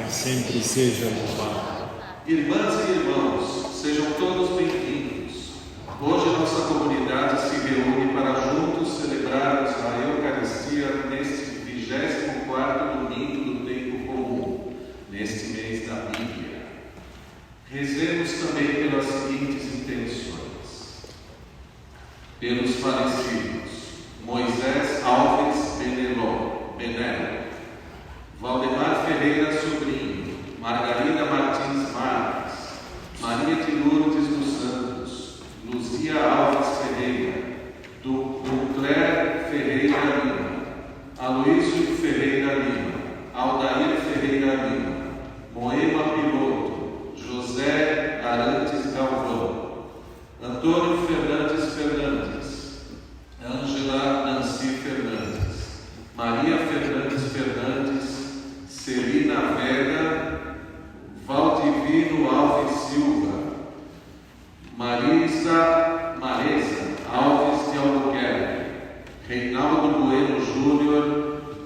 sempre seja louvado. Irmãs e irmãos, sejam todos bem-vindos. Hoje nossa comunidade se reúne para juntos celebrarmos a Eucaristia neste 24º domingo do tempo comum, neste mês da Bíblia. Rezemos também pelas seguintes intenções: pelos falecidos Moisés Alves Benelo, Valdemar Ferreira Sobrinho, Margarida Martins Marques, Maria de Lourdes dos Santos, Luzia Alves Ferreira, Ducler Ferreira Lima, Aloísio Ferreira Lima, Aldair Ferreira Lima, Moema Piloto, José Arantes Galvão, Antônio Fernandes Fernandes, Ângela Nancy Fernandes, Maria Fernandes Fernandes, Celina Vega, Valdivino Alves Silva, Maresa Alves de Albuquerque, Reinaldo Bueno Júnior,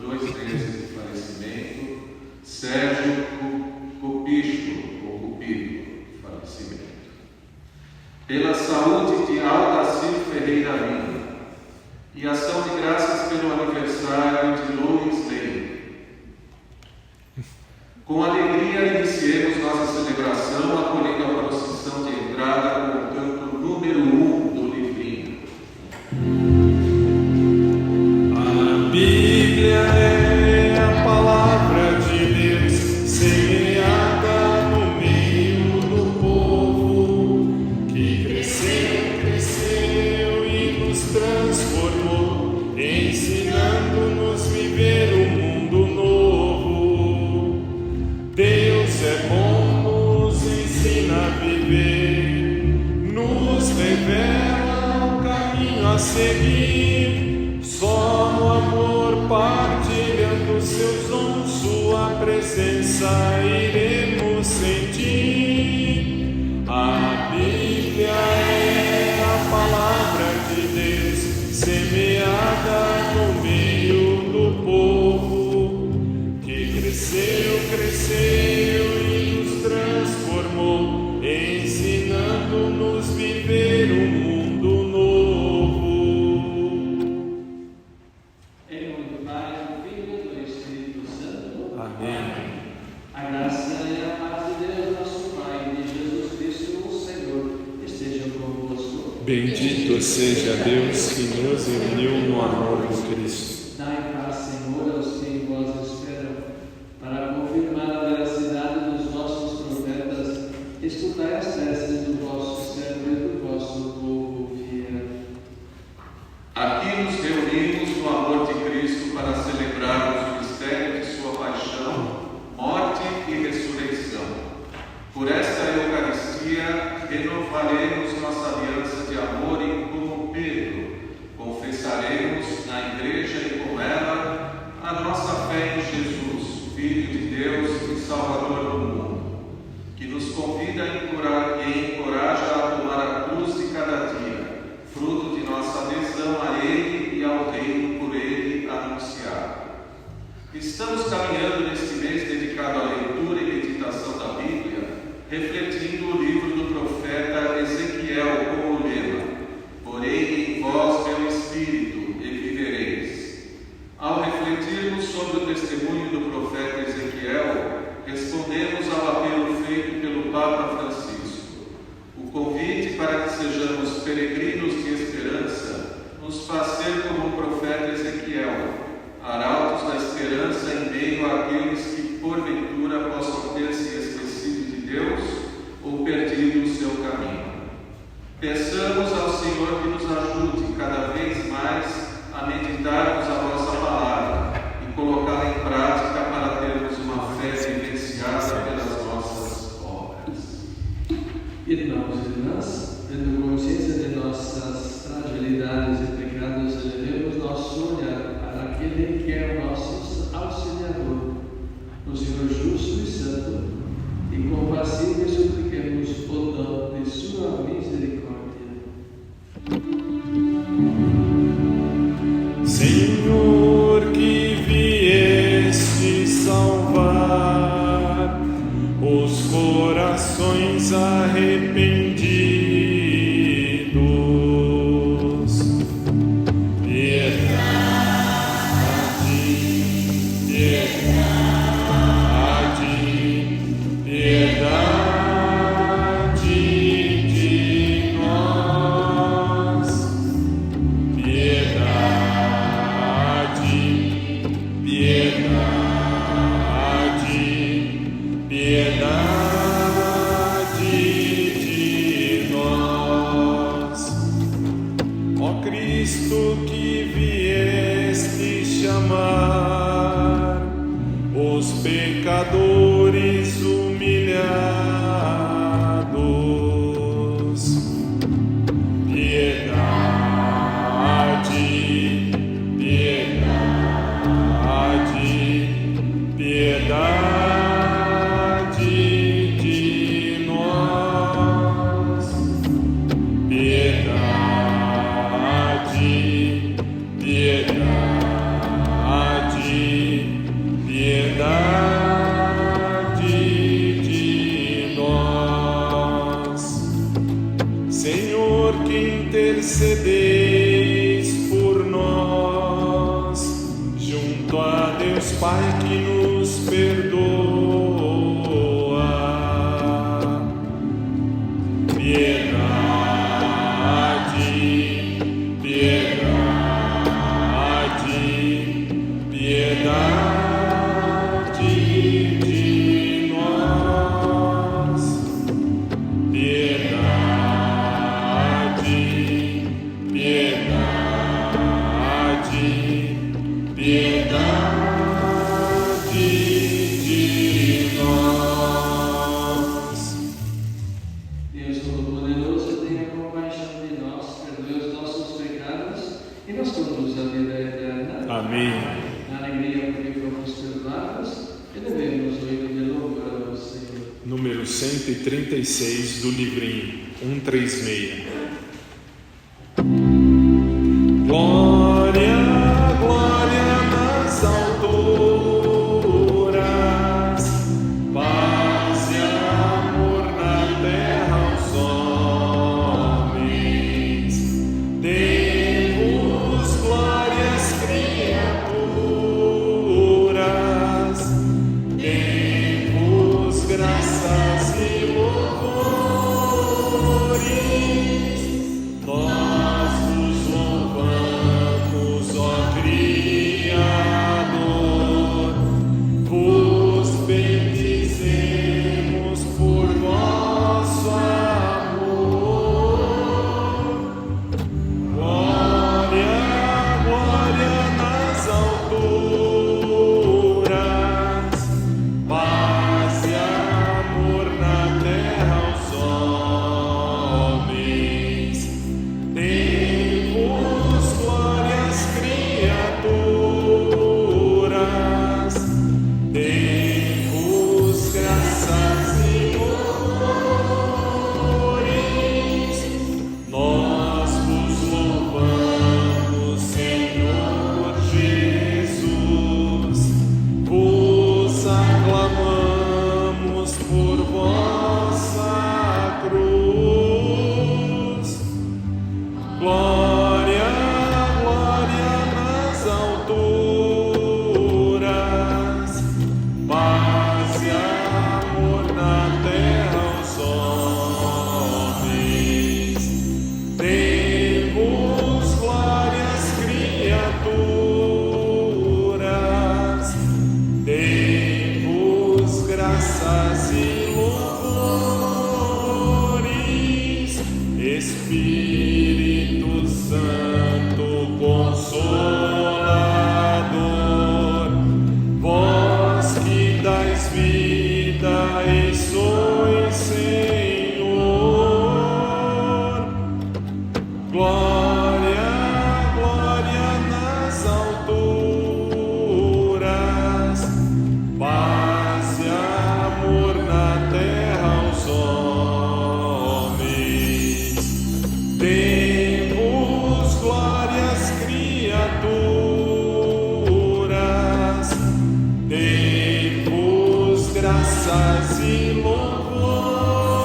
2 meses de falecimento, Sérgio Cupido, falecimento. Pela saúde de Aldacir Ferreira Lima, e ação de graças pelo aniversário de Luiz Lei. Com alegria iniciemos nossa celebração acolhendo a procissão de entrada com o canto número 1 do livrinho. A Bíblia é a palavra de Deus, semeada no meio do povo, que cresceu e nos transformou, ensinando-nos a viver um mundo novo. Deus é bom, nos ensina a viver, nos revela o caminho a seguir. Só no amor, partilhando seus dons, sua presença iremos sentir. A Bíblia é a palavra de Deus, semeada no meio do povo, que cresceu e nos transformou, ensinando-nos a viver um mundo novo. Em nome do Pai, do Filho e do Espírito Santo. Amém. A graça e a paz de Deus, nosso Pai, e de Jesus Cristo, o Senhor, estejam convosco. Bendito seja Deus que nos uniu no amor do Cristo. Dai paz, Senhor, aos que em vós esperam, para confirmar a veracidade dos vossos profetas. Escutai as preces do vosso servo e do vosso povo fiel. Aqui nos reunimos no amor de Cristo para celebrarmos o mistério de sua paixão, morte e ressurreição. Por esta Eucaristia, renovaremos nossa aliança de amor e, como Pedro, confessaremos na Igreja e com ela a nossa fé em Jesus, Filho de Deus e Salvador do mundo, que nos convida e encoraja a tomar a cruz de cada dia, fruto de nossa adesão a Ele e ao reino por Ele anunciado. Estamos caminhando neste mês dedicado à leitura e meditação da Bíblia, refletindo o livro do profeta Ezequiel com o lema: Porei em vós meu Espírito e vivereis. Ao refletirmos sobre o testemunho do profeta Ezequiel, respondemos ao apelo feito pelo Papa Francisco. O convite para que sejamos peregrinos de esperança nos faz ser como o profeta Ezequiel, arautos da esperança em meio àqueles que, porventura, possam ter se esquecido de Deus ou perdido o seu caminho. Peçamos ao Senhor que nos ajude cada vez mais a meditarmos a vossa palavra e colocá-la em prática para termos uma fé vivenciada pelas nossas obras. Irmãos e irmãs, tendo consciência de nossas fragilidades e pecados, elevemos nosso olhar para aquele que é o nosso auxiliador, o Senhor justo e santo, e compassivo, e supliquemos o dom de sua misericórdia. Senhor, que vieste salvar corações arrependidos. Piedade, piedade, piedade de nós. Piedade, piedade, piedade de nós. Ó Cristo, que vieste chamar os pecadores humilhados. Piedade, piedade, piedade de nós. Piedade, piedade, piedade de nós. Senhor, que intercedeis por nós, junto a Deus Pai que nos perdoa. Piedade, piedade, piedade de nós. Piedade, piedade, piedade de nós. Deus Todo-Poderoso, tenha compaixão de nós, perdoe os nossos pecados e nos conduz à vida eterna. Amém. Na alegria porque fomos perdoados, elevemos o hino de louvor ao Senhor. Número 136 do livrinho 136. Glória, glória nas alturas, paz e amor na terra aos homens. Demos glórias, criaturas, demos graças e louvores. Nós vos louvamos, ó Criador, vos bendizemos por vosso amor. Glória, glória nas alturas, paz e amor na terra aos homens. Demos glórias, criaturas, demos graças e louvores. Nós vos louvamos, Senhor Jesus, vos aclamamos por vossa cruz. Glória, glória nas alturas, paz e amor na terra aos homens. Demos glórias, criaturas, demos graças e louvores. Espírito Santo Consolador, vós que dais vida e sois Senhor. Glória, glória nas alturas, paz e amor na terra aos homens. Demos glórias, criaturas, demos graças e louvores.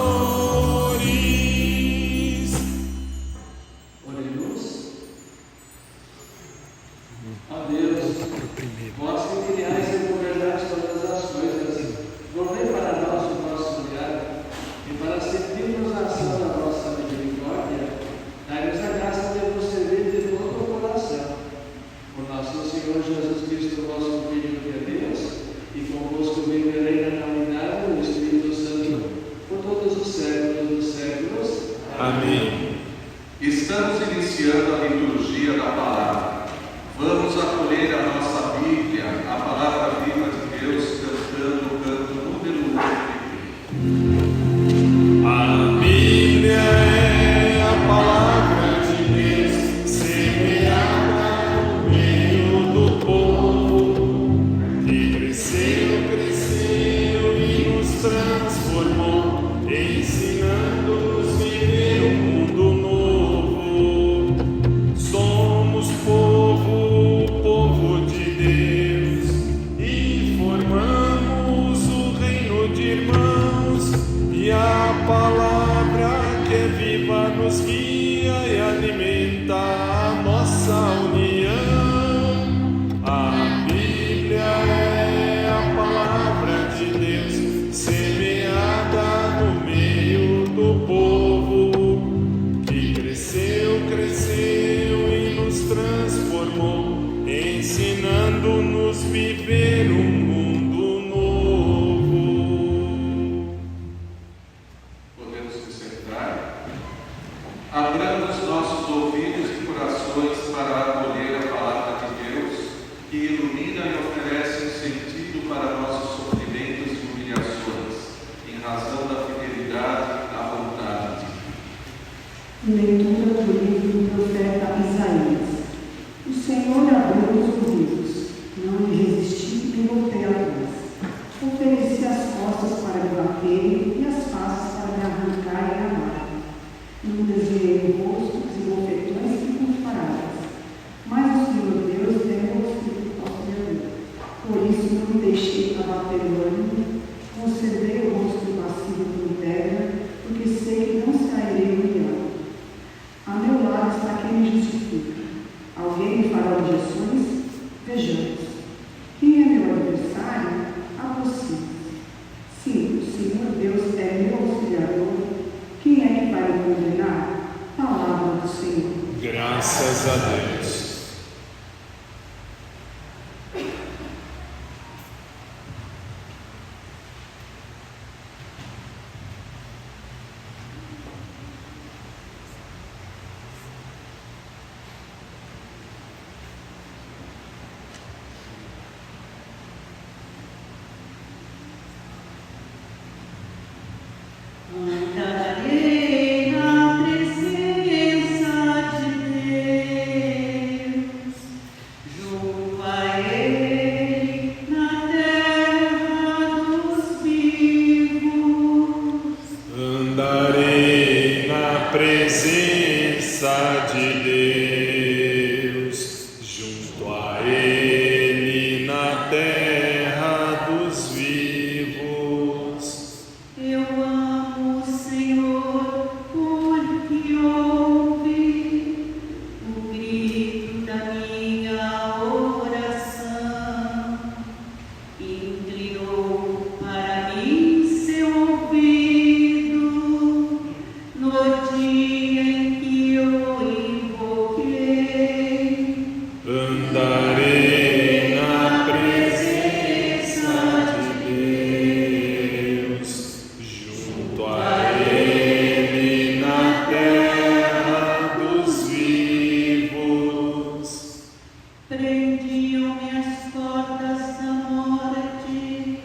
nos guia e alimenta a nossa união. A Bíblia é a palavra de Deus, semeada no meio do povo, que cresceu e nos transformou, ensinando-nos viver um mundo novo. Podemos nos sentar? Abramos nossos ouvidos e corações para acolher a palavra de Deus, que ilumina e oferece um sentido para nossos sofrimentos e humilhações, em razão da fidelidade à vontade de Deus. Leitura do livro do profeta Isaías. O Senhor abriu os ouvidos, não lhe resisti e voltei atrás. Ofereci as costas para lhe bater e as faces para lhe arrancar e amar. Não desviei o rosto de bofetões e comparadas, mas o Senhor Deus deu ao Filho auxiliador. Por isso não me deixei abater o ânimo, conservei o rosto passivo por terra, porque sei que não sairei humilhado. A meu lado está quem me justifica. Alguém me fará objeções? Vejamos. Quem é meu adversário? Aproxime-se. Sim, o Senhor Deus é meu auxiliador. Quem é que vai me condenar? Palavra do Senhor. Graças a Deus. Andarei na presença de Deus, junto a Ele na terra dos vivos. Andarei na presença de Deus, junto a Ele na terra dos vivos. Eu amo o Senhor porque ouve o grito da minha oração. Inclinou para mim seu ouvido no dia em que eu invoquei. Andarei na presença de Deus, junto a Ele na terra dos vivos. Prendiam-me as cordas da morte,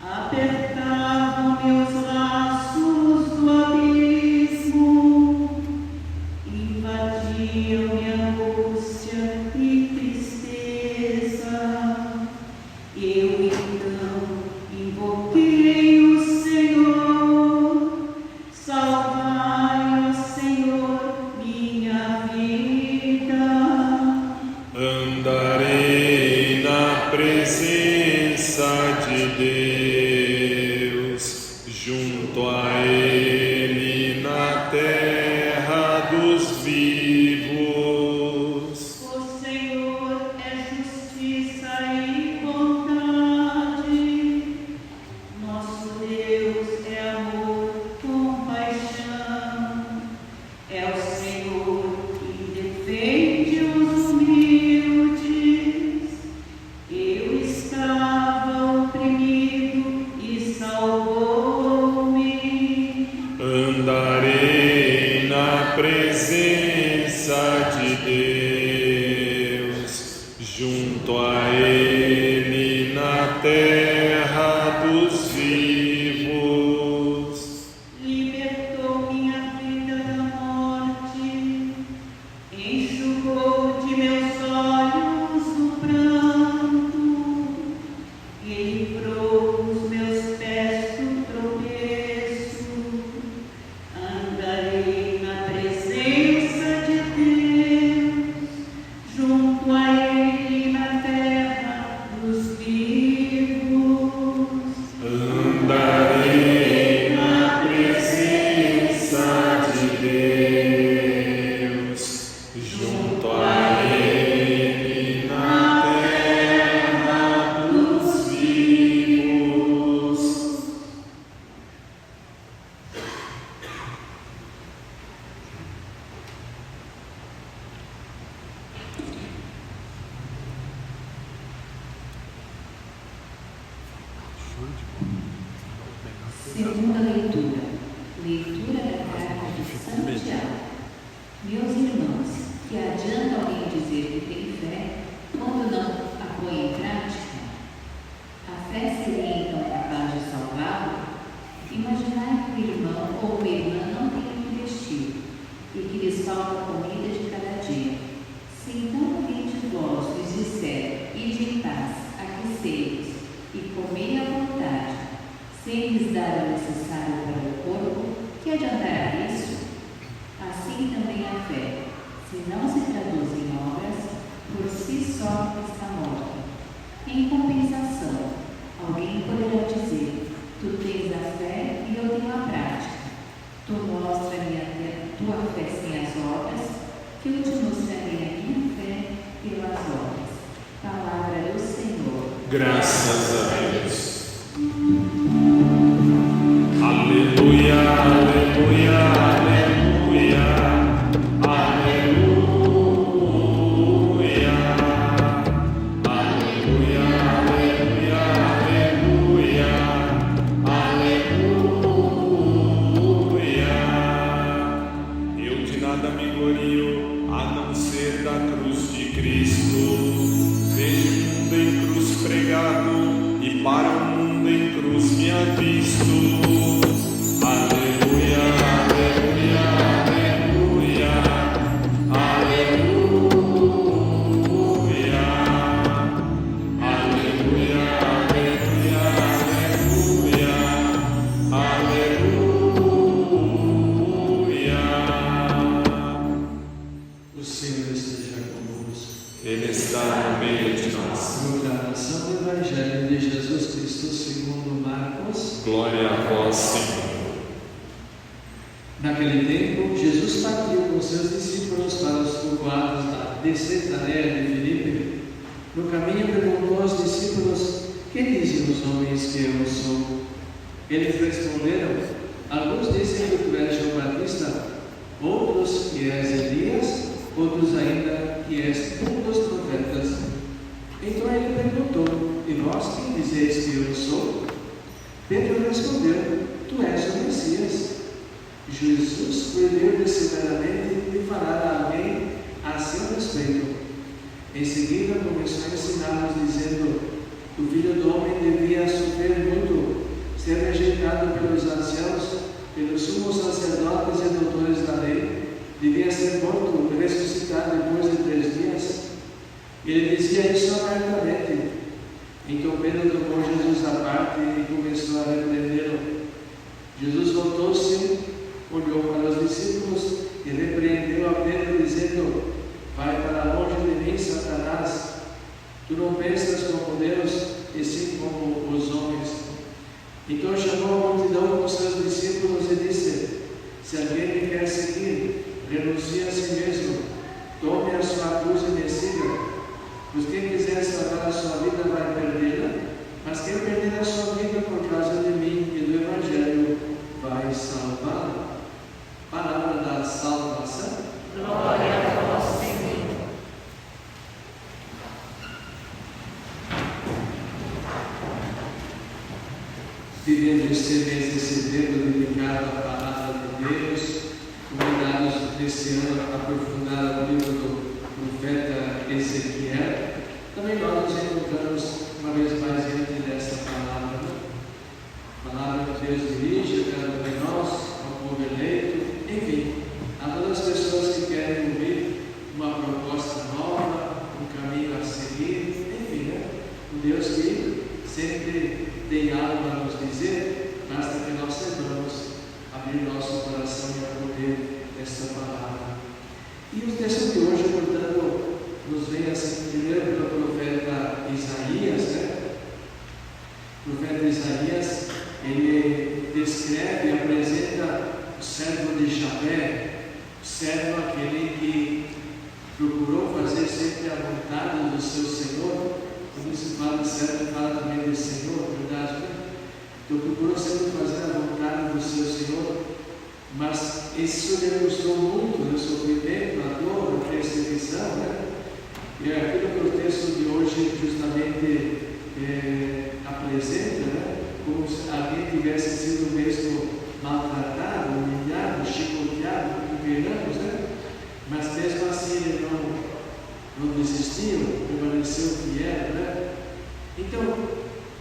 apertavam-me os laços do abismo, invadiam-me angústia e tristeza. Eu então invoquei o Senhor, salvai, ó Senhor, minha vida. Andarei na presença de Deus, junto a Ele na terra dos vivos. O Senhor é justiça e bondade. Nosso Deus é amor, compaixão. É o Senhor que defende os humildes. Eu estava oprimido e salvou-me. Andarei na presença de Deus, junto a Ele na terra dos vivos. Libertou minha vida da morte, enxugou de meus olhos o pranto, e livrou os meus pés do tropeço. Andarei na presença de Deus, junto a Ele na terra dos vivos. Andarei Segunda leitura. Leitura da carta de São Tiago. Meus irmãos, que adianta alguém dizer que tem fé quando não a põe em prática? A fé seria então capaz de salvá-lo? Imaginai que o irmão ou uma irmã não tem o que vestir e que lhes falta comida de cada dia. Se então alguém de vós lhes disser, ide em paz, aquecei-vos e comei à vontade, sem lhes dar o necessário para o corpo, que adiantará isso? Assim também a fé, se não se traduz em obras, por si só está morta. Em compensação, alguém poderá dizer, tu tens a fé e eu tenho a prática. Tu mostra-me a tua fé sem as obras, que eu te mostrarei a minha fé pelas obras. Palavra do Senhor. Graças a Deus. Aleluia, aleluia, aleluia, aleluia, aleluia, aleluia, aleluia. Eu de nada me glorio, a não ser da cruz de Cristo. Vejo o mundo em cruz pregado, e para o mundo em cruz me avisto. Aleluia, aleluia, aleluia, aleluia, aleluia, aleluia, aleluia. O Senhor esteja convosco. Ele está no meio de nós. Proclamação do Evangelho de Jesus Cristo segundo Marcos. Glória a vós, Senhor. Naquele tempo, Jesus partiu com seus discípulos para os povoados de Cesareia de Filipe. No caminho perguntou aos discípulos, que dizem os homens que eu sou? Eles responderam, alguns dizem que tu és João Batista, outros que és Elias, outros ainda que és um dos profetas. Então ele perguntou, e vós quem dizeis que eu sou? Pedro respondeu, tu és o Messias. Jesus proibiu-lhe severamente de falar a alguém a seu respeito. Em seguida começou a ensiná-los, dizendo, o Filho do Homem devia sofrer muito, ser rejeitado pelos anciãos, pelos sumos sacerdotes e doutores da lei, devia ser morto e ressuscitar depois de 3 dias. Ele dizia isso abertamente. Então Pedro tomou Jesus à parte e começou a repreendê-lo. Jesus voltou-se, olhou para os discípulos e repreendeu a Pedro, dizendo, vai para longe de mim, Satanás. Tu não pensas como Deus, e sim como os homens. Então chamou a multidão com seus discípulos e disse, se alguém me quer seguir, renuncie a si mesmo, tome a sua cruz e me siga. Pois quem quiser salvar a sua vida vai perdê-la, mas quem perder a sua vida por causa de mim e do Evangelho vai salvá-la. Palavra da salvação. Glória a vós, Senhor. Vivendo este mês de setembro dedicado à palavra de Deus, convidados nesse ano a aprofundar o livro do profeta Ezequiel, também nós nos encontramos uma vez mais diante desta palavra. A palavra que Deus dirige a cada um de nós, ao povo eleito, enfim, a todas as pessoas que querem ouvir uma proposta nova, um caminho a seguir, enfim, um Deus que sempre tem algo a nos dizer, basta que nós saibamos abrir nosso coração e acolher esta palavra. E o texto de hoje, portanto, nos vem assim, primeiro pelo profeta Isaías, O profeta Isaías, ele descreve e apresenta o servo de Javé, o servo aquele que procurou fazer sempre a vontade do seu Senhor. Quando se fala de servo, fala também de Senhor, verdade? Então procurou sempre fazer a vontade do seu Senhor, mas isso lhe custou muito no sofrimento, na dor, na perseguição, E é aquilo que o texto de hoje justamente apresenta, como se alguém tivesse sido mesmo maltratado, humilhado, chicoteado, governamos, né? Mas mesmo assim ele não desistiu, permaneceu fiel, né? Então,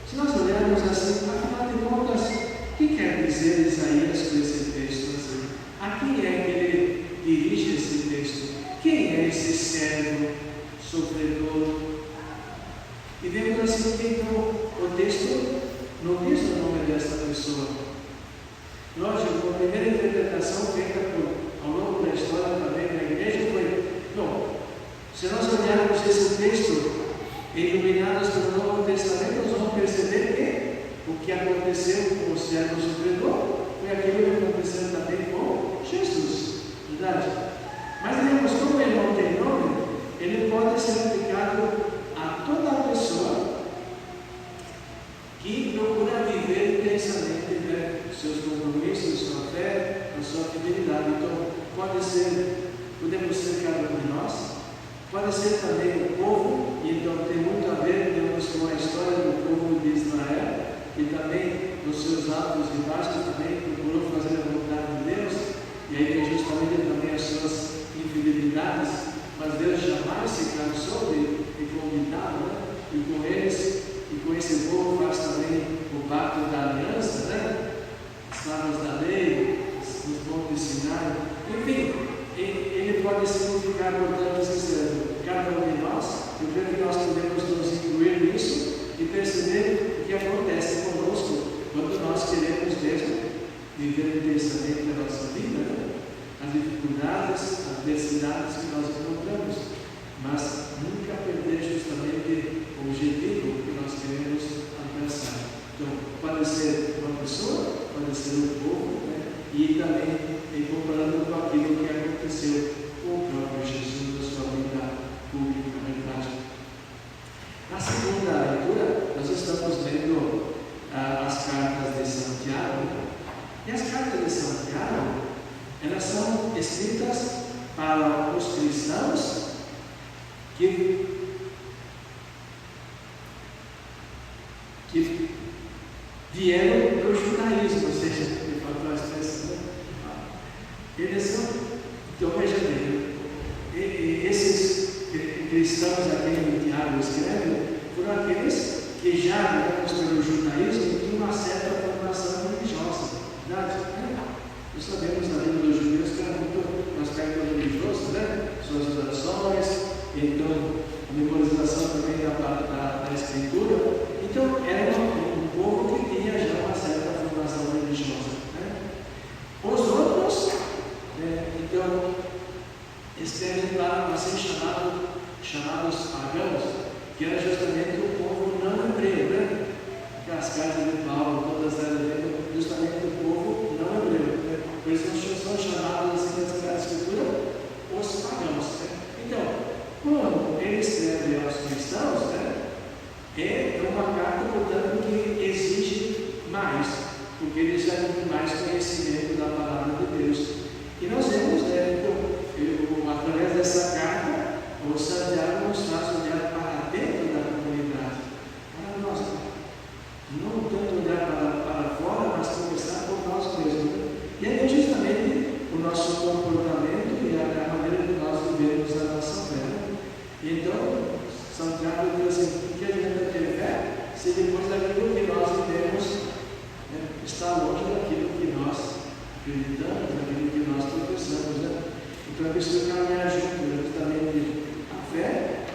se nós olharmos assim, afinal de contas, o que quer dizer Isaías com esse texto assim? A quem é que ele dirige esse texto? Quem é esse servo sofredor? E vemos assim que então, o texto não diz o nome dessa pessoa. Lógico, a primeira interpretação feita ao longo da história também da igreja foi: bom, se nós olharmos esse texto, iluminados pelo Novo Testamento, nós vamos perceber que o que aconteceu com o servo sofredor foi aquilo que aconteceu também com Jesus, verdade? Mas vemos, como ele não tem nome, ele pode ser aplicado a toda a pessoa que procura viver intensamente, né, seus compromissos, sua fé, a sua fidelidade. Então, podemos ser cada um de nós, pode ser também o povo, e então tem muito a ver, temos com a história do povo de Israel, que também, nos seus atos de Páscoa, também procurou fazer a vontade de Deus, e aí tem justamente também as suas infidelidades, mas Deus jamais se cansou de convidá-lo, né? E com eles, e com esse povo faz também o pacto da aliança, né? As tábuas da lei, os montes de Sinai, enfim, ele pode significar, portanto, cada um de nós. Eu creio que nós podemos nos incluir nisso e perceber o que acontece conosco quando nós queremos mesmo viver intensamente a nossa vida, né? As dificuldades, as adversidades que nós encontramos, mas nunca perder justamente o objetivo que nós queremos alcançar. Então, pode ser uma pessoa, pode ser um povo, né? E também comparando com aquilo que aconteceu com o próprio Jesus na sua vida pública, na verdade. Na segunda leitura, nós estamos lendo as cartas de Santiago. E as cartas de Santiago, elas são escritas para os cristãos que vieram do judaísmo, ou seja, que faltou a expressão. Eles são, então veja bem, esses cristãos a quem Tiago escreve foram aqueles que já, digamos, pelo judaísmo, tinham uma certa formação religiosa, verdade? Nós sabemos na vida dos judeus que era muito um aspecto religioso, né? Suas orações, então a memorização também da escritura. Então era um povo que tinha já uma certa formação religiosa, né? Os outros, então, escrevem para assim chamados pagãos, que era justamente o povo não hebreu, né? As cartas de Paulo, todas elas justamente o povo não hebreu, né? Por isso são chamados assim nas cartas de escritura os pagãos, né? Então, quando ele escreve aos cristãos, né, é uma carta, portanto, que exige mais, porque eles já têm mais conhecimento da palavra de Deus. E nós vemos, né, através dessa carta, o Santiago nos faz olhar para dentro da comunidade, para nós, não tanto olhar para fora, mas começar por nós mesmos. Né? E aí, justamente, o nosso comportamento e a maneira que nós vivemos a nossa fé. Né? Então, Santiago diz assim: que adianta ter fé se depois daquilo que nós vivemos, né, está longe daquilo que nós acreditamos, daquilo que nós professamos. Né? Então é preciso caminhar junto, justamente a fé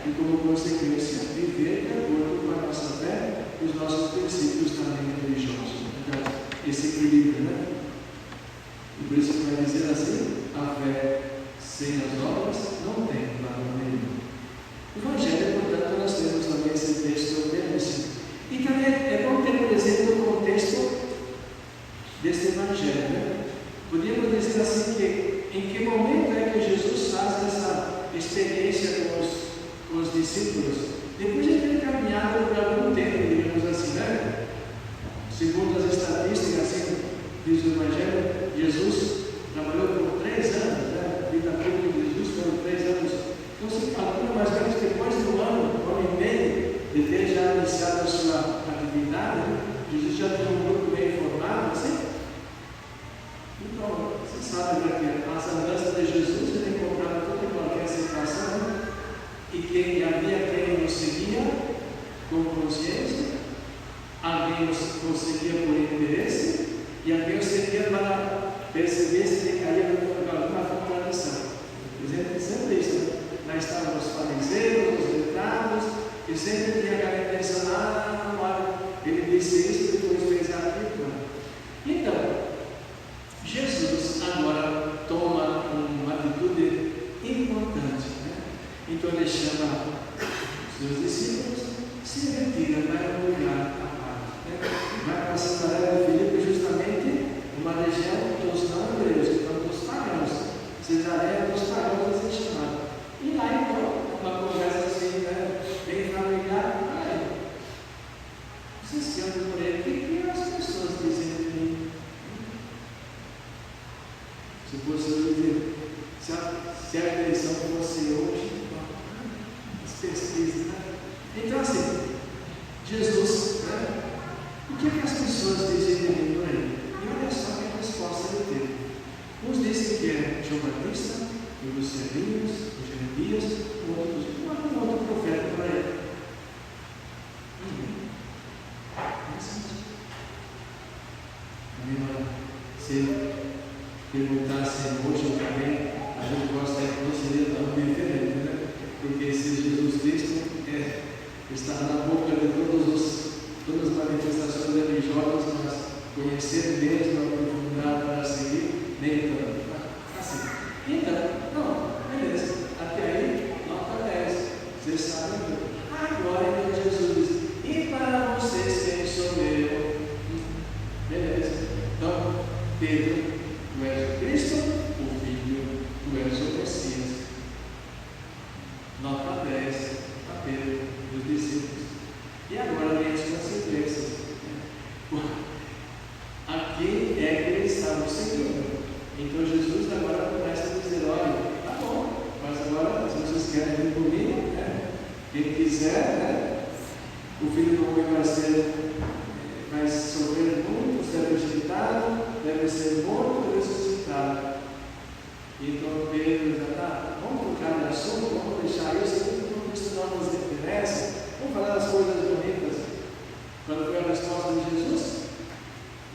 e, como consequência, viver de acordo com a nossa fé e os nossos princípios também religiosos. Então, esse equilíbrio, né? E por isso que vai dizer assim: a fé sem as obras não tem valor nenhum. O Evangelho, portanto, nós temos também esse texto bem assim. E também é bom ter, por exemplo, o contexto deste Evangelho. Né? Podíamos dizer assim que em que momento é que Jesus faz essa experiência com os discípulos? Depois de ter caminhado por algum tempo, digamos assim, né? Segundo as estatísticas, assim, diz o Evangelho, Jesus trabalhou por 3 anos, né? A vida pública de Jesus foram 3 anos. Então se calcula mais ou menos depois do ano e meio de ter já iniciado a sua atividade, Jesus já tem perceber se caía alguma contradição. Por exemplo, sempre isso, né? Lá estavam os fariseus, os letrados, e sempre tinha aquela intenção, olha, ele disse isso, depois fez aquilo. Então, Jesus agora toma uma atitude importante, né? Então ele chama os seus discípulos, se retira, vai a um lugar à parte, né? Vai para Cesareia de Filipe, justamente uma região dos não-hebreus, então dos pagãos. Cesareia dos pagãos assim chamado. E lá então, uma conversa assim, né, bem familiar, vocês que andam por aí, o que as pessoas dizem de mim? Se fosse dizer, se a eleição fosse hoje, as pesquisas, né? Então assim, Jesus, né? O que as pessoas dizem de mim por aí? E olha só que a resposta ele teve. Uns dizem que é João Batista, os Servinhos, os Jeremias, um outro profeta por aí. Se perguntasse hoje também, a gente gosta de não seria tão diferente, né? Porque se Jesus Cristo está na boca de todas as manifestações religiosas, mas conhecer mesmo a profundidade para seguir, nem tanto. Assim. Então, não, beleza. Até aí, nota 10. Vocês sabem tudo. Agora Jesus diz: e para vocês quem sou eu? Beleza. Então, Pedro, tu és o Cristo, o Filho, tu és o Messias. Nota 10 a Pedro, dos discípulos. E agora vem as consequências. A quem é que eles estavam seguindo? Então Jesus agora começa a dizer: olha, tá bom, mas agora se vocês querem vir comigo, né? Quem quiser, né? O Filho do Homem vai sofrer muito, ser rejeitado, deve ser morto e ressuscitado. Então Pedro diz: vamos trocar de assunto, vamos deixar isso não nos interessa, vamos falar das coisas bonitas. Quando foi a resposta de Jesus?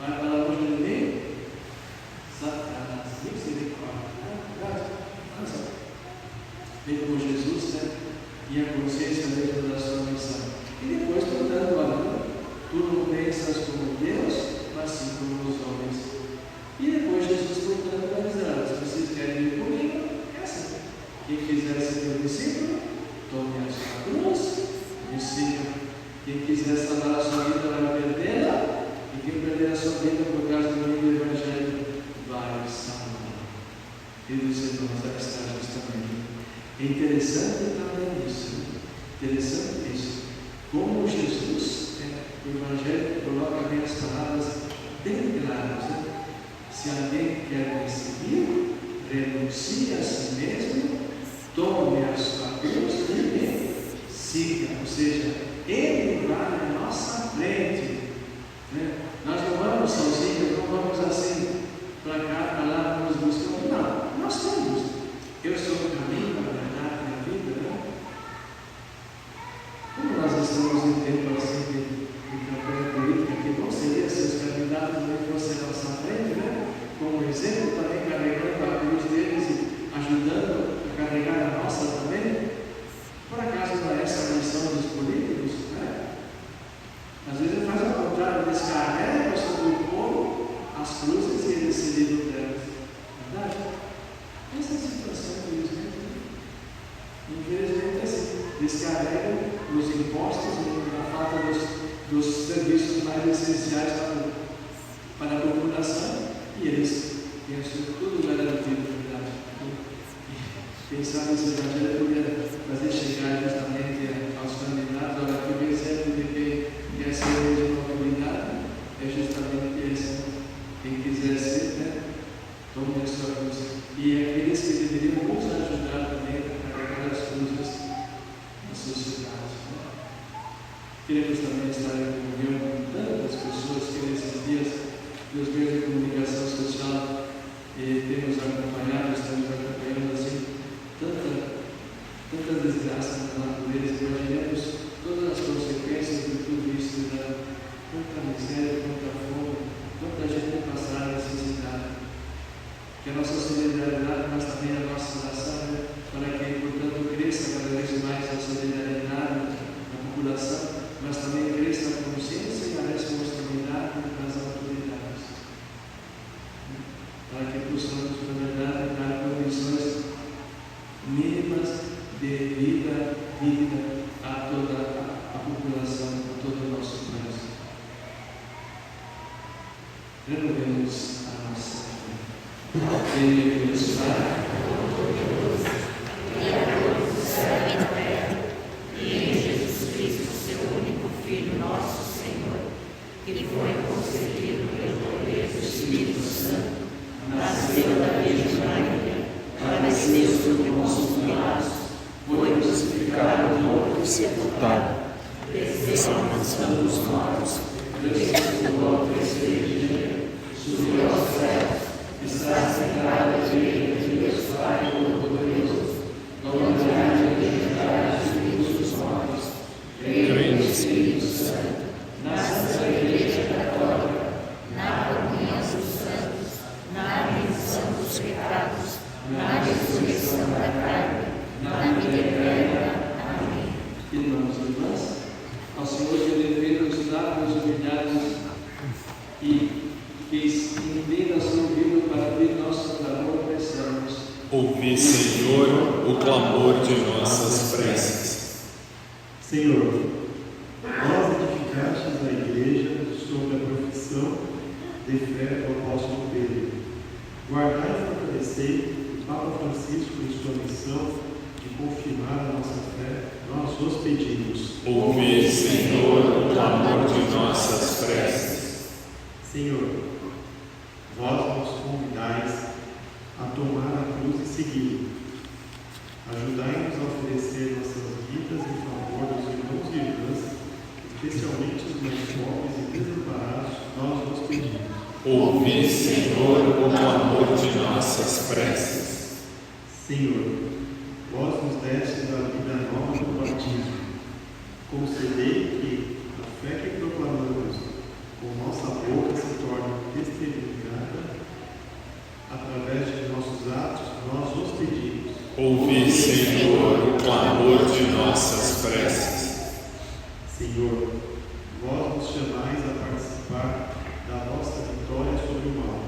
Vai para longe de mim? Satanás, misericórdia. Vem com Jesus, né? E a consciência mesmo da sua missão. E depois, portanto, olha, tu não pensas como Deus, mas sim como os homens. E depois Jesus, portanto, vai dizer: se vocês querem ir comigo, é assim. Quem quiser ser meu discípulo, tome a sua cruz, me siga. Quem quiser salvar a sua vida, vai perdê-la. E quem perder a sua vida por causa do meu Evangelho, vai salvar. Queridos irmãos, aí está justamente. É interessante também isso. Interessante isso. Como Jesus, o Evangelho coloca bem as palavras bem claras. Se alguém quer me seguir, renuncie a si mesmo, tome a sua cruz e me siga. Ou seja, Ele vai à nossa frente. Nós não vamos sozinhos, não vamos assim para cá, para lá, vamos buscar. Não, nós temos. Eu sou o caminho, a verdade e a vida. Como nós estamos em tempo assim de campanha política, que bom seria se os candidatos também fossem à nossa frente, como exemplo, também carregando a cruz deles e ajudando a carregar a nossa também. Por acaso não é essa a missão dos políticos? Às vezes ele faz ao contrário, descarrega sobre o povo as cruzes e eles se livram delas. Verdade? Essa situação, infelizmente, é assim. Descarregam os impostos na falta dos serviços mais essenciais para a população e eles pensam tudo garantido, verdade. Quem sabe esse evangelho poderia fazer chegar justamente aos candidatos, olha, que o exemplo de quem quer ser de autoridade é justamente esse. Quem quiser ser, tome a sua cruz. E aqueles que deveriam nos ajudar também a carregar as cruzes da sociedade. Queremos também estar em comunhão com tantas pessoas que nesses dias, nos meios de comunicação social, temos acompanhado, estamos acompanhando assim, tanta desgraça na natureza. Imaginemos todas as consequências de tudo isso, tanta miséria, tanta fome, tanta gente passar necessidade. possamos, na verdade, dar condições mínimas de vida a toda a população, a todo o nosso país. Renovemos a nossa fé. Em Deus Pai, Criador do céu e da terra, e em Jesus Cristo, seu único Filho, nosso Senhor, que foi concebido pelo poder do Espírito Santo, nasceu da Virgem Maria, padeceu sob Pôncio Pilatos, foi crucificado, morto e sepultado, desceu à mansão dos mortos, ressuscitou ao terceiro dia, subiu aos céus, está sentado à direita de Deus Pai Todo-Poderoso, onde há de julgar os vivos e os mortos. Creio no Espírito Santo, na Santa Igreja Católica, na comunhão dos santos, na remissão dos pecados, na ressurreição da carne, na vida eterna. Amém. irmãos e irmãs, ao Senhor que devemos nos lábios humilhados e que inclina seu ouvido para ouvir nosso clamor, peçamos. Ouvi, Senhor, o clamor de nossas preces. Senhor, vós edificastes a Igreja sobre a profissão de fé do apóstolo Pedro. Guardai e fortalecei o Papa Francisco em sua missão de confirmar a nossa fé, nós vos pedimos. Ouvi, Senhor, o clamor de nossas preces. Senhor, vós nos convidais a tomar a cruz e seguir. Ajudai-nos a oferecer nossas vidas em favor dos irmãos e irmãs, especialmente os mais pobres e desamparados, nós vos pedimos. Ouvi, Senhor, o clamor de nossas preces. Senhor, vós nos destes a vida nova do batismo. Concedei que a fé que proclamamos com nossa boca se torne testemunhada através de nossos atos, nós vos pedimos. Ouvi, Senhor, o clamor de nossas preces. Senhor, vós nos chamais a participar da vossa vitória sobre o mal.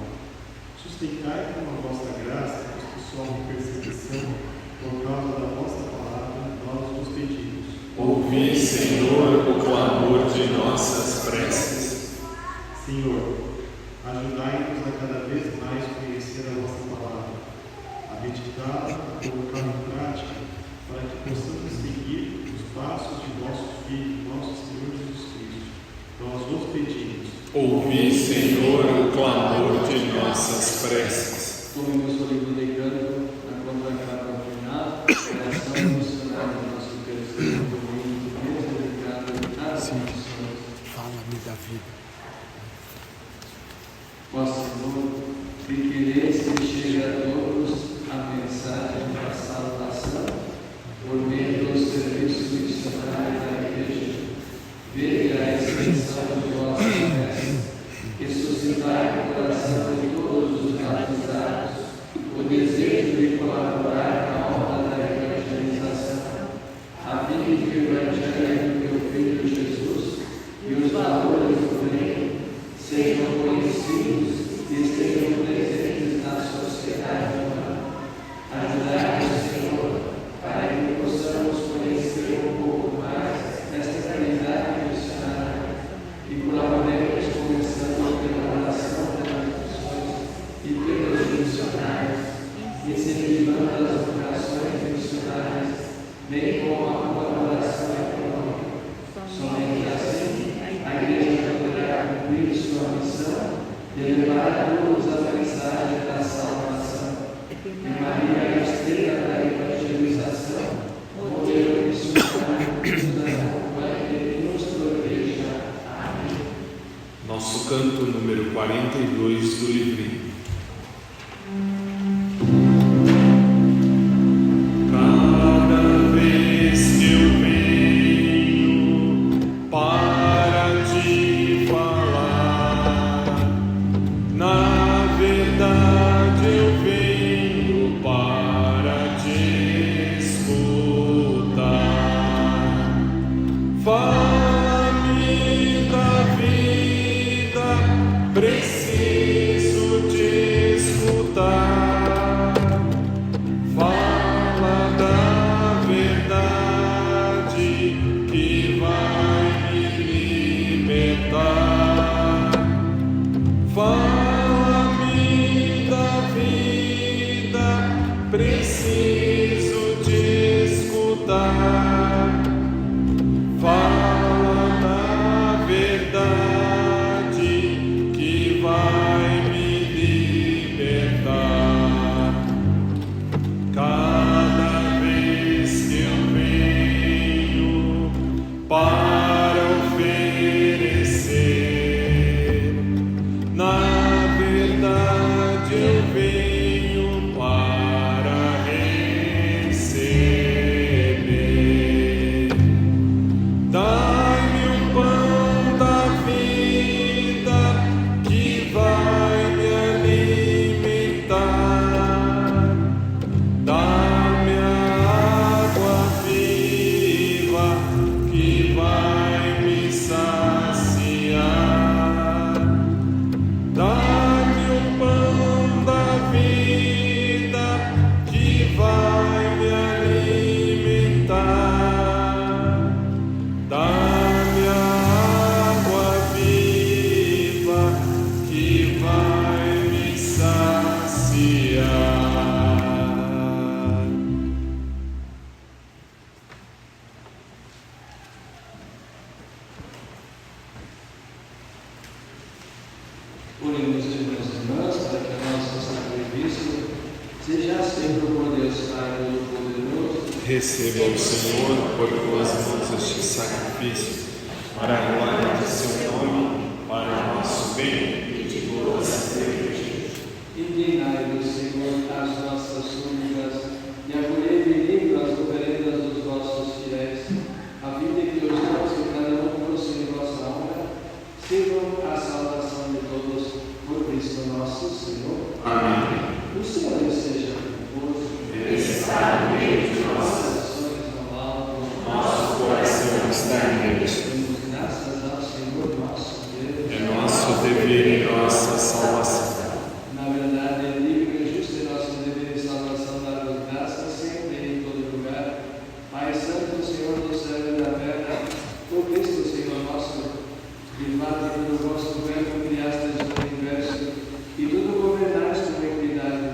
Sustentai com a vossa graça os que sofrem perseguição por causa da vossa palavra, nós vos pedimos. Ouvi, Senhor, o clamor de nossas preces. Senhor, ajudai-nos a cada vez mais conhecer a vossa palavra, a meditá-la, a colocá-la em prática, para que possamos seguir os passos de nosso Filho, nosso Senhor Jesus Cristo. Nós vos pedimos. Ouvi, Senhor, o clamor de nossas preces. Tomemos o livro de canto na contracapa final, oração emocional do nosso terceiro domingo, Deus dedicado a missões. Fala-me da vida. Ó Senhor, que quereis que chegue a todos a mensagem da salvação, por meio do serviço missionário da Igreja, vede a extensão de vossa fé, que suscitai no coração de todos os batizados o desejo de colaborar na obra da evangelização, a fim de que o Evangelho do teu Filho Jesus e os valores do reino sejam conhecidos e estejam presentes na sociedade humana. Ajudai-nos, Senhor, para que possamos conhecer um pouco mais desta caridade missionária e colaboremos começando pela oração pelas missões e pelos missionários, incentivando as vocações missionárias, bem como a colaboração econômica. Somente assim a Igreja poderá cumprir sua missão de levar a todos a mensagem da salvação. E Maria, a estrela da evangelização, modelo missionário, nos acompanhe e nos proteja. Amém. Nosso canto número 42 do livrinho. Cada vez que eu venho para te falar, na verdade eu venho para te escutar. Fala-me da vida, preciso te escutar. escutar. Fala da verdade que vai me libertar. Fala-me da vida, preciso te escutar. Fala da verdade que vai me libertar. Cada vez que eu venho para oferecer, na verdade eu venho para receber. Dai-me o pão da vida que vai me alimentar. Dá-me a água viva que vai me saciar. Dá-me o pão da vida que vai me alimentar. Dá-me a água viva que vai me saciar. Oremos, irmãos e irmãs, para que o nosso sacrifício seja sempre por Deus Pai Todo-Poderoso. Receba o Senhor por tuas mãos este sacrifício, para a glória de seu nome, para o nosso bem e de toda a igreja. Indignai-vos, Senhor, as nossas súplicas e acolhei benigno as oferendas dos vossos fiéis, a fim de que os dons que cada um trouxe em vossa honra sirvam à salvação de todos, por Cristo nosso Senhor. Amém. O Senhor esteja convosco. Ele está no meio de nós. Corações ao alto. Nosso coração está em Deus. Demos graças ao Senhor nosso Deus. É nosso dever e nossa salvação. Na verdade, é livre e justo e nosso dever e salvação dar-vos graças sempre e em todo lugar. Pai Santo, Senhor do céu e da terra, por Cristo, Senhor nosso, que vale pelo vosso verbo criastes o universo, e tudo governaste com equidade.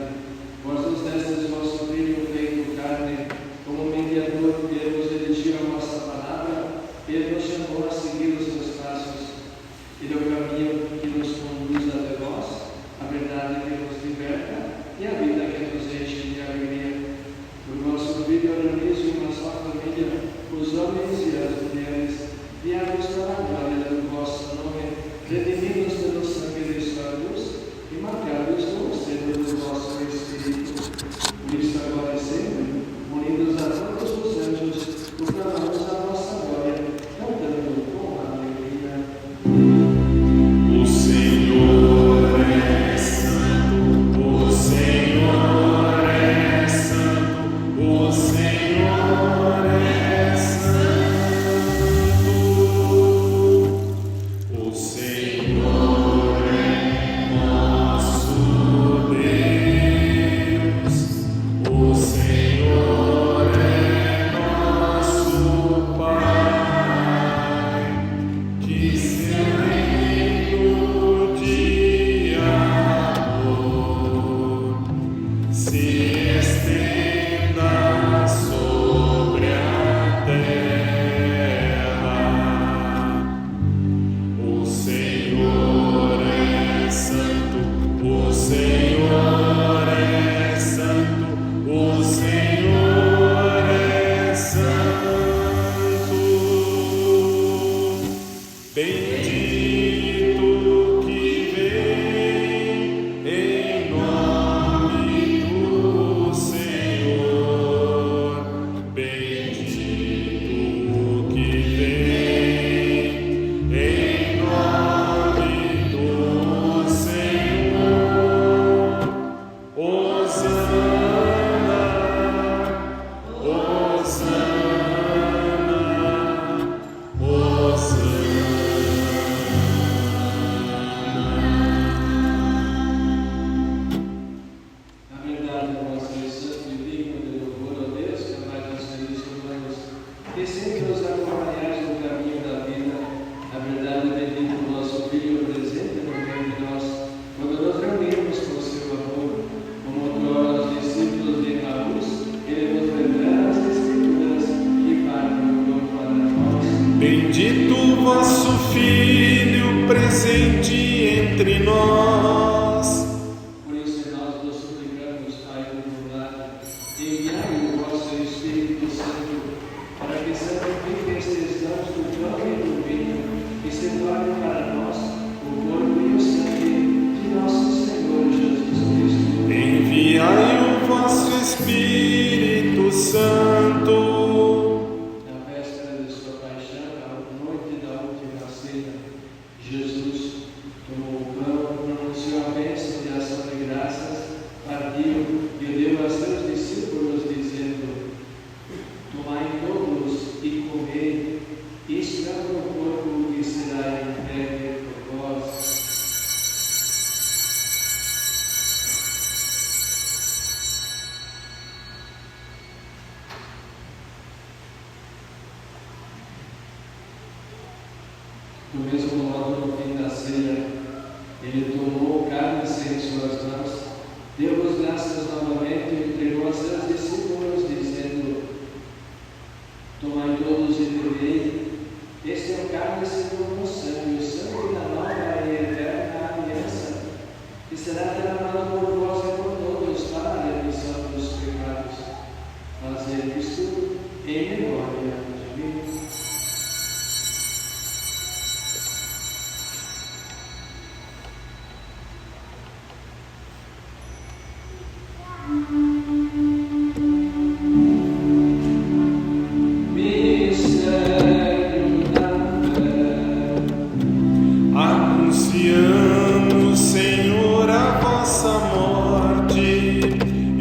Espírito Santo. Na véspera de sua paixão, à noite da última ceia, Jesus tomou o pão, pronunciou a bênção de ação de graças, partiu e o deu a seus discípulos, dizendo: tomai todos e comei, isto é o meu corpo que será entregue por vós. Do mesmo modo, no fim da ceia, ele tomou o cálice em suas mãos, deu-vos graças novamente e entregou a seus discípulos, dizendo: tomai todos e bebei, este é o cálice do meu sangue, o sangue da nova e eterna aliança, que será derramado por vós e por todos para a remissão dos pecados. Fazei isto em memória de mim. Anunciamos, Senhor, a vossa morte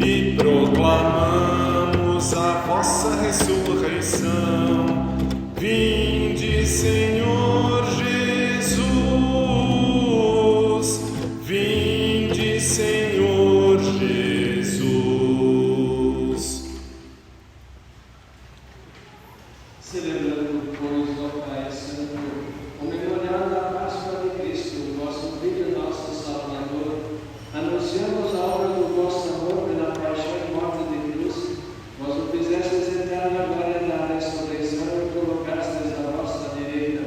e proclamamos a vossa ressurreição. Vinde, Senhor Jesus, vinde, Senhor Jesus. Celebrando, pois, ó Pai Santo, o memorial da Páscoa de Cristo, vosso Filho e nosso Salvador, anunciamos a obra do vosso amor pela paixão e morte de cruz. Vós o fizestes entrar na glória da ressurreição e colocastes à vossa direita.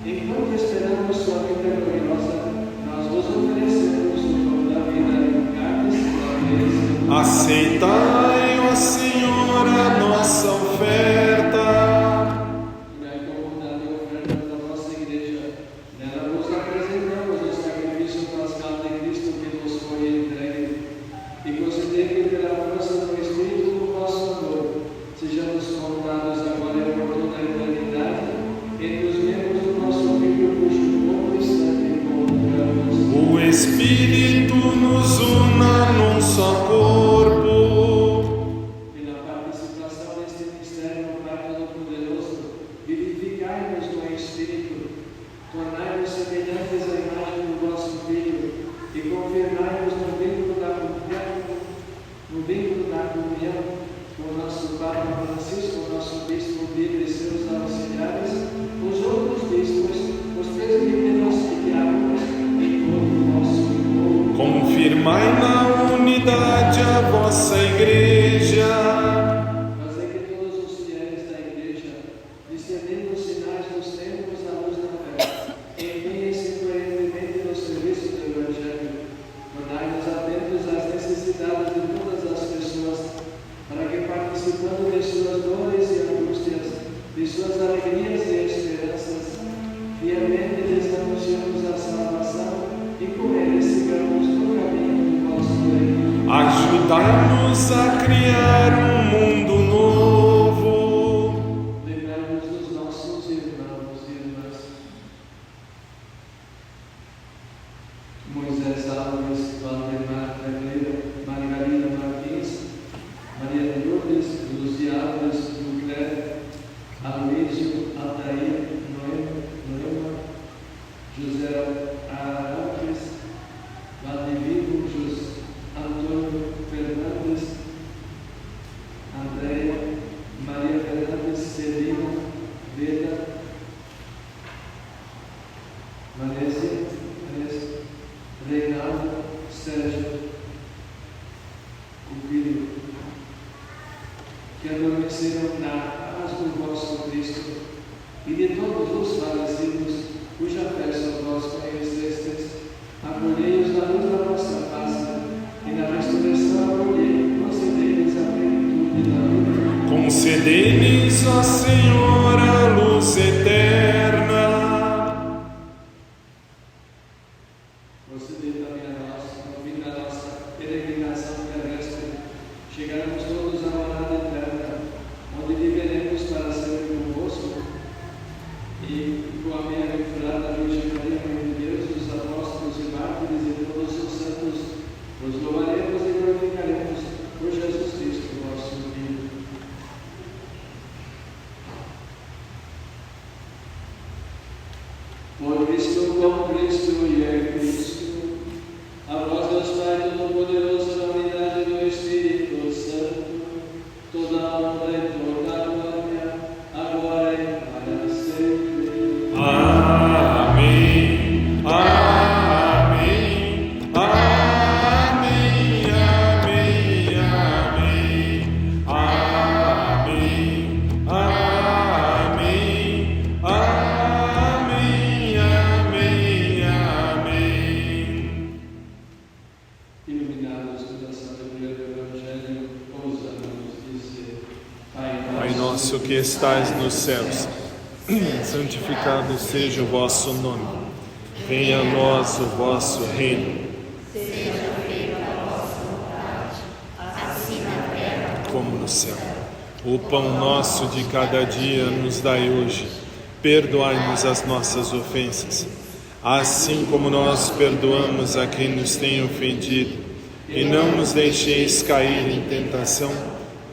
Enquanto esperamos sua vida gloriosa, nós vos oferecemos o pão da vida e o cálice da bênção. Aceitai, ó Senhor, a nossa oferta. Tomai como da oferta da vossa igreja. Nela vos apresentamos o sacrifício pascal de Cristo que nos foi entregue. E concedei que pela força do Espírito do vosso amor sejamos contados agora e por toda a eternidade entre os membros do nosso Filho, cujo corpo e sangue comungamos. O Espírito nos una num só corpo. E na participação deste mistério no Pai Todo-Poderoso, vivificai-nos no Espírito, tornai-nos semelhantes à imagem do vosso Filho e confirmai-nos no vínculo da comunhão com o nosso Papa Francisco, o nosso Bispo Vitor e seus auxiliares, os outros bispos, os presbíteros e diáconos e todo o nosso povo. Confirmai na unidade a vossa igreja. Fazei que todos os fiéis da igreja, discernindo os sinais dos tempos da luz da fé, empenhem-se coerentemente no serviço do Evangelho. Tornai-nos atentos às necessidades de todas as pessoas, para que, participando de suas dores e angústias, de suas alegrias e esperanças, fielmente lhes anunciamos a salvação e com eles sigamos no caminho do vosso reino. Ajudai-nos a criar um mundo novo. Lembrai-nos dos nossos irmãos e irmãs. Moisés Alves, Valdemar Tragleira, Margarida Martins, Maria de Lourdes, Luzia Alves, Lucler, Aloísio, Altair, Noema, José Arantes, Valdevivo, Antônio Fernandes, Andréia, Maria Fernandes, Celina, Veda, Vanessa, Reinaldo, Sérgio, Cupido, que adormeceram na paz do vosso Cristo, e de todos os falecidos, cuja fé só vós conhecestes, acolhei-os na luz da vossa face, e na ressurreição concedei-lhes a plenitude da vida. Concedei-lhes, ó Senhor, a luz eterna. Concedei também a nós, no fim da nossa peregrinação terrestre, chegarmos Iluminados pela sabedoria do Evangelho, ousamos dizer: Pai nosso que estais nos céus, santificado seja o vosso nome. Venha a nós o vosso reino. Seja feita a vossa vontade, assim na terra como no céu. O pão nosso de cada dia nos dai hoje. Perdoai-nos as nossas ofensas, assim como nós perdoamos a quem nos tem ofendido. E não nos deixeis cair em tentação,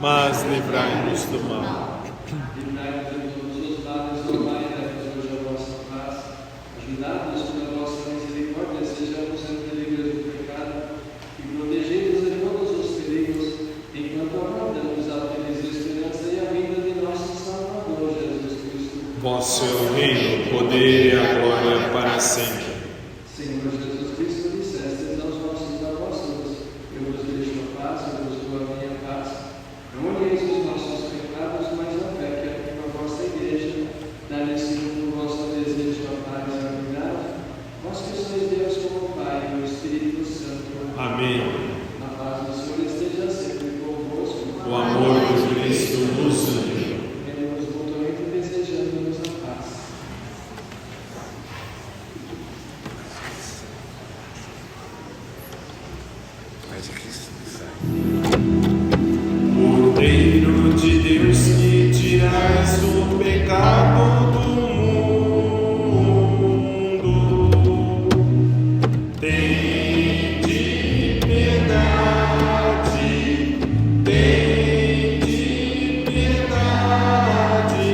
mas livrai-nos do mal. Livrai-nos de todos os males, ó Pai, dai-nos hoje a vossa paz. Ajudados pela vossa misericórdia, sejamos sempre livres do pecado e protegidos de todos os perigos, enquanto aguardamos a feliz esperança e a vinda de nosso Salvador Jesus Cristo. Vosso é o reino, o poder e a glória para sempre. Senhor Jesus Cristo, dissestes aos vossos apóstolos: eu vos deixo a paz, eu vos dou a minha paz. Não olheis os nossos pecados, mas a fé que aviva a vossa igreja. Dai-lhe segundo o vosso desejo a paz e a unidade. Vós que sois Deus como o Pai e o Espírito Santo. Amém. A paz do Senhor esteja sempre convosco. O amor de Cristo nos uniu. Venhamos mutuamente desejando-nos a paz. Cordeiro de Deus que tirais o pecado do mundo, tende piedade, tende piedade,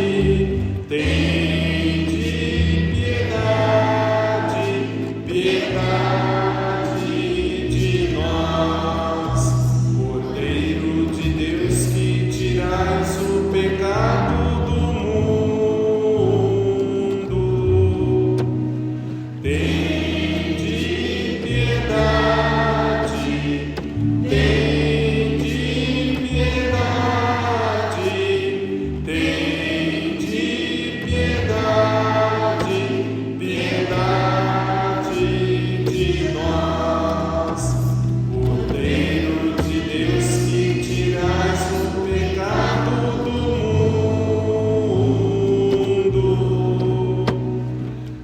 tende piedade, piedade de nós. Cordeiro de Deus que tirais o pecado do mundo, tende piedade, tende piedade, tende piedade, piedade de nós. Cordeiro de Deus que tirais o pecado do mundo,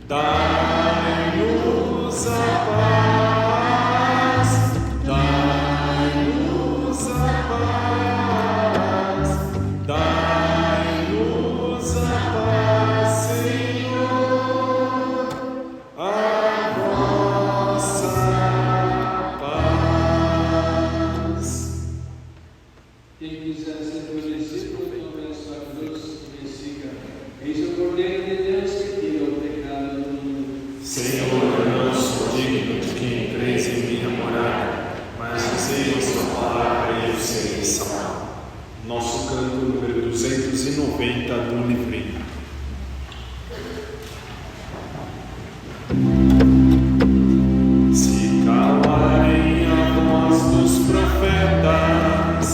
dai-nos a paz, dai-nos a paz, dai-nos a paz, Senhor, a vossa paz. Quem quiser ser meu discípulo, tome a sua cruz e me siga. Eis o Cordeiro de Deus que tira o pecado do mundo. Senhor, eu não sou digno de que entreis em minha morada, mas dizei a sua palavra e eu serei salvo. Nosso canto número 290 do livrinho. Se calarem a voz dos profetas,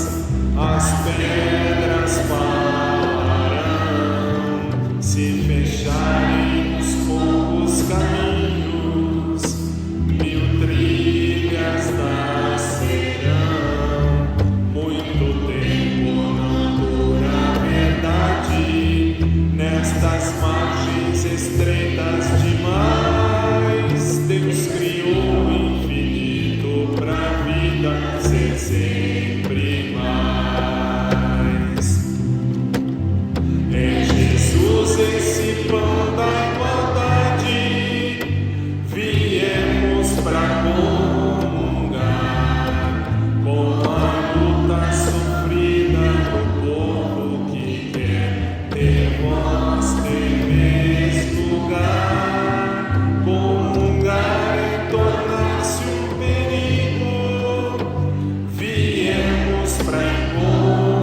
as pedras falarão. Se fecharem os poucos caminhos, 1000 trilhas nascerão. Muito tempo não dura a verdade nestas margens estreitas demais. Deus criou o infinito pra vida ser sempre mais. É Jesus esse pão da igualdade, viemos pra comungar com a luta sofrida do povo que quer ter voz, ter vez, lugar. Comungar é tornar-se um perigo, viemos pra encontrar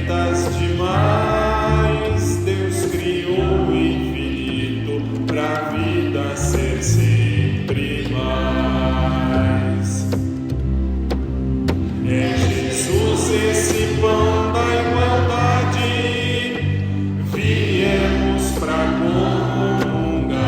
estreitas demais, Deus criou o infinito pra vida ser sempre mais. É Jesus esse pão da igualdade, viemos pra comungar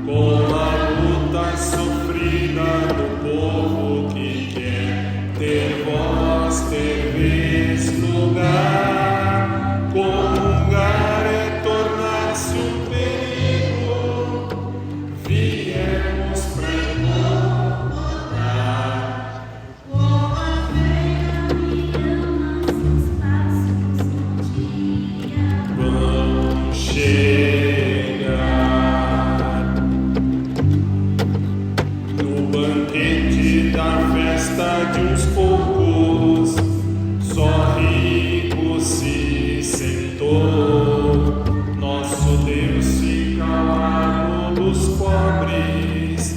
com a luta sofrida do povo que quer ter voz, ter vez, lugar. Comungar é tornar-se um perigo, viemos pra incomodar. Vão chegar no banquete da festa de uns poucos, só rico se sentou. Nosso Deus fica ao lado dos pobres,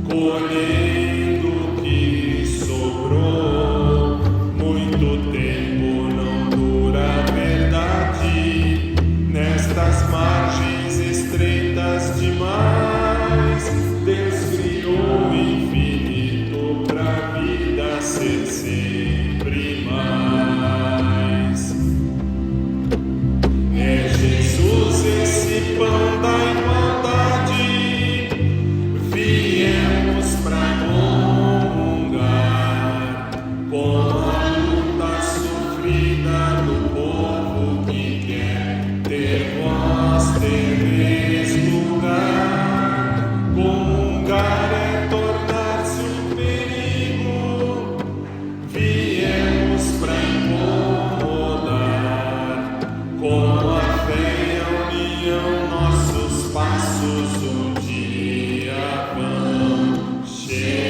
colhendo o que sobrou. Muito tempo não dura a verdade, nestas margens estreitas demais, Deus criou o infinito pra vida ser sempre mais. É Jesus esse pão da igualdade, viemos pra comungar com a luta sofrida do povo que quer ter voz, ter vez, lugar. Comungar é tornar-se um perigo, viemos pra incomodar. Com a fé e a união, nossos passos um dia vão chegar.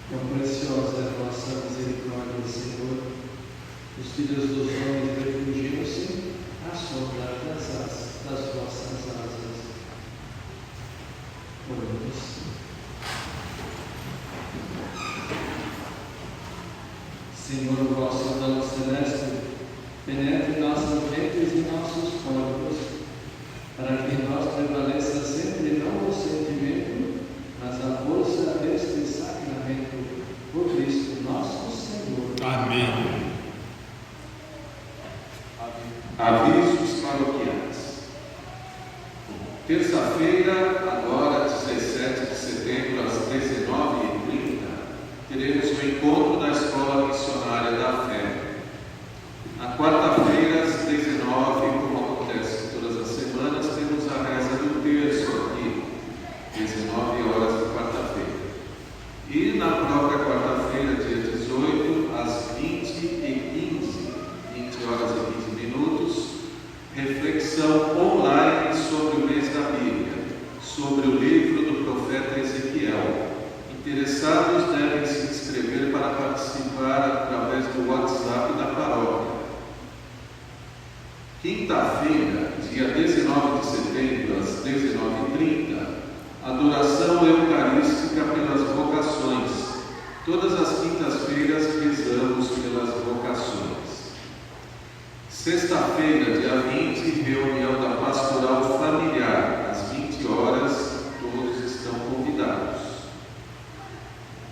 Quão preciosa é a vossa misericórdia, Senhor. Os filhos dos homens refugiam-se à sombra das vossas asas. Oremos. Senhor, o vosso dom celeste penetre nossas mentes e nossos corpos, para que em nós prevaleça sempre não o sentimento, mas a força deste sacramento, por Cristo nosso Senhor. Amém. Avisos paroquiais. Terça-feira, agora 17 de setembro, às 19h30, teremos o encontro da Escola Missionária da Fé. Na quarta-feira, às 19h, como acontece todas as semanas, temos a reza do terço aqui, 19 horas de quarta-feira. E na própria quarta-feira, dia 18, às 20h15, 20 horas e 15 minutos, reflexão online sobre o mês da Bíblia, sobre o livro do profeta Ezequiel. Interessados devem se inscrever para participar através do WhatsApp da paróquia. Quinta-feira, dia 19 de setembro, às 19h30, adoração eucarística pelas vocações. Todas as quintas-feiras rezamos pelas vocações. Sexta-feira, dia 20, reunião da Pastoral Familiar, às 20 horas, todos estão convidados.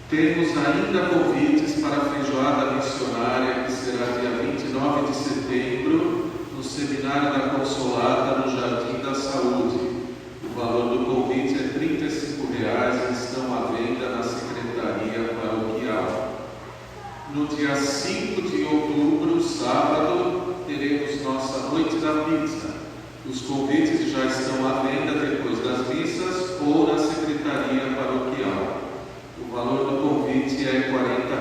Temos ainda convites para a feijoada missionária, que será dia 29 de setembro, no Seminário da Consolata, no Jardim da Saúde. O valor do convite é R$ 35 e estão à venda na Secretaria Paroquial. No dia 5 de outubro, sábado, teremos nossa Noite da Pizza. Os convites já estão à venda depois das missas ou na Secretaria Paroquial. O valor do convite é R$ 40.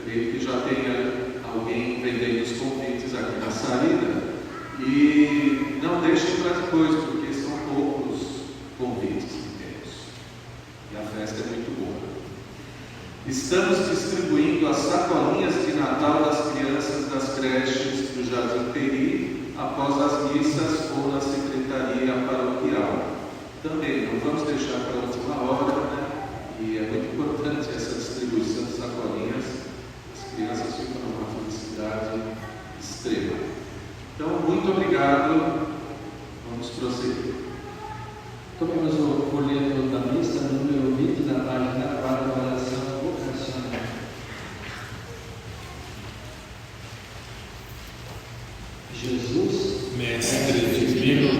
Creio que já tenha alguém vendendo os convites aqui na saída. E não deixem para depois, porque são poucos convites que temos. E a festa é muito boa. Estamos distribuindo as sacolinhas de Natal das crianças das creches do Jardim Peri após as missas ou na Secretaria Paroquial. Também não vamos deixar para a última hora, né? E é muito importante essa distribuição de sacolinhas. As crianças ficam numa felicidade extrema. Então, muito obrigado. Vamos prosseguir. Tomemos o folheto da missa, número 20, na página 4, da oração vocacional. Jesus, Mestre divino,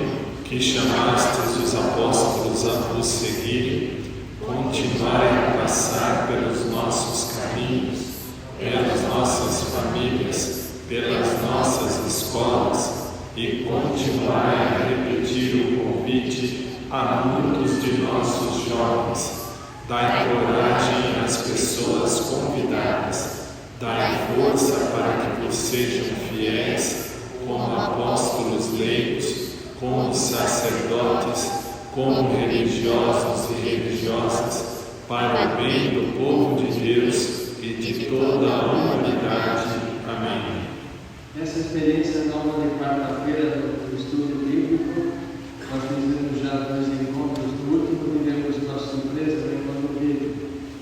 que chamastes os apóstolos a vos seguirem, continuai a passar pelos nossos caminhos, pelas nossas famílias, pelas nossas escolas, e continuai a repetir o convite a muitos de nossos jovens. Dai coragem às pessoas convidadas, dai força para que vos sejam fiéis, como apóstolos leigos, como sacerdotes, como religiosos e religiosas, para o bem do povo de Deus e de toda a humanidade. Amém. Essa experiência nova de quarta-feira do estudo bíblico, nós fizemos já 2 encontros no último, tivemos uma surpresa quando vi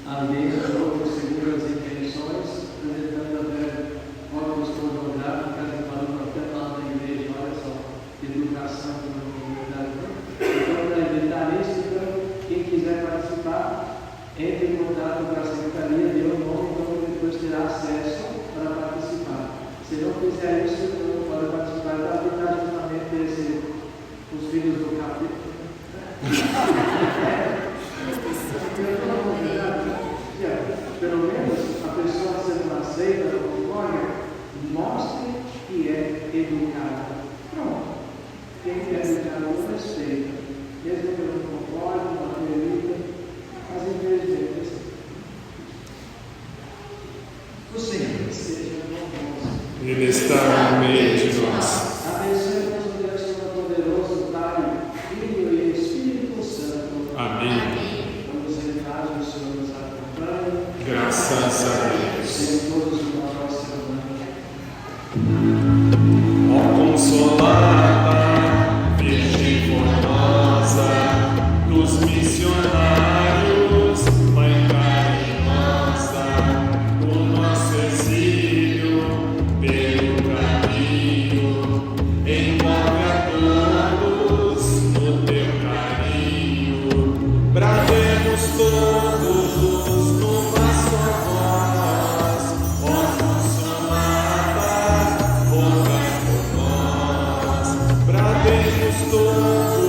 alguém com segundas intenções, apresentando até fotos pornográficas e falando até lá na igreja, olha só, educação na comunidade. Então, para evitar isso, quem quiser participar, entre em contato com a secretaria, dê o nome, então depois terá acesso para participar. Se não fizer isso, não pode participar. Para evitar justamente os filhos do capítulo. Pelo menos a pessoa sendo aceita como glória, mostre que é educada. Pronto. Quem é educado respeita. Mesmo que não concorde, não acredita, mas infelizmente assim. O Senhor esteja conosco. Ele está no meio de nós. Abençoe-nos o Deus Todo-Poderoso, Pai, Filho e Espírito Santo. Amém. Vamos em paz, o Senhor nos acompanhe. Graças a Deus. Sejam todos uma próxima semana. Ó Consolata, Virgem formosa, dos missionários, Mãe carinhosa, o nosso exílio pelo caminho, envolve a todos no teu carinho, brademos todos numa só voz, ó Consolata, rogai por nós, brademos todos